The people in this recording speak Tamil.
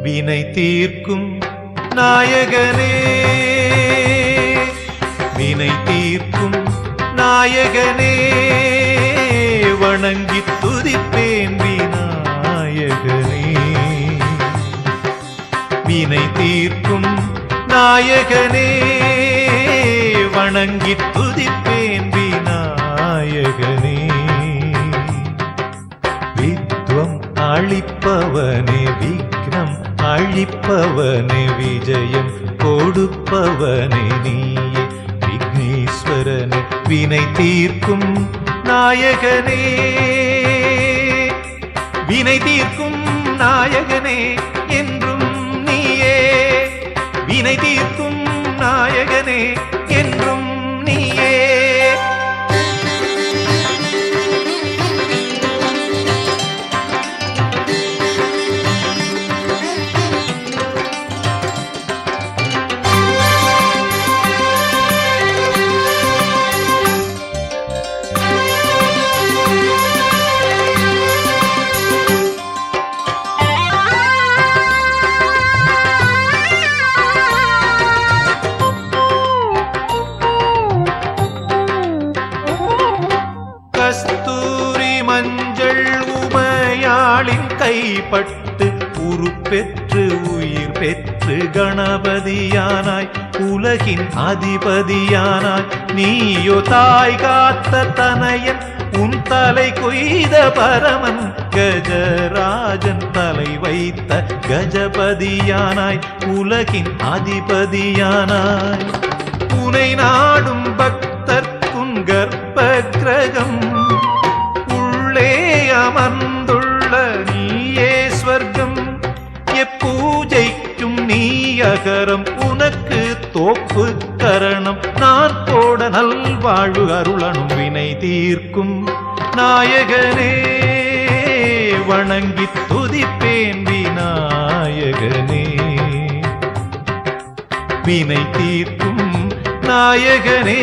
வினை தீர்க்கும் நாயகனே, வினை தீர்க்கும் நாயகனே, வணங்கி துதிப்பேன் விநாயகனே. வினை தீர்க்கும் நாயகனே, வணங்கி துதிப்பேன் விநாயகனே. வித்வம் அளிப்பவனே, விக்னம் அழிப்பவனே, விஜயம் கொடுப்பவனே நீயே விக்னேஸ்வரனே. வினை தீர்க்கும் நாயகனே, வினை தீர்க்கும் நாயகனே, என்றும் நீயே. வினை தீர்க்கும் நாயகனே, என்றும் நீயே. கஸ்தூரி மஞ்சள் உமையாளின் கைப்பட்டு உருப்பெற்று உயிர் பெற்று கணபதியானாய், உலகின் அதிபதியானாய். நீயோ தாய் காத்த தனையன், உன் தலை கொய்த பரமன், கஜராஜன் தலை வைத்த கஜபதியானாய், உலகின் அதிபதியானாய். உனை நாடும் பக்தர்க்குன் கர்ப்ப கிரகம், உள்ளே அமர்ந்துள்ள நீயே ஸ்வர்க்கம். எப்பூஜைக்கும் நீ அகரம், உனக்கு தோப்பு கரணம். நான் போட நல்வாழ்வு அருளனும் வினை தீர்க்கும் நாயகனே, வணங்கி துதிப்பேன் விநாயகனே. வினை தீர்க்கும் நாயகனே,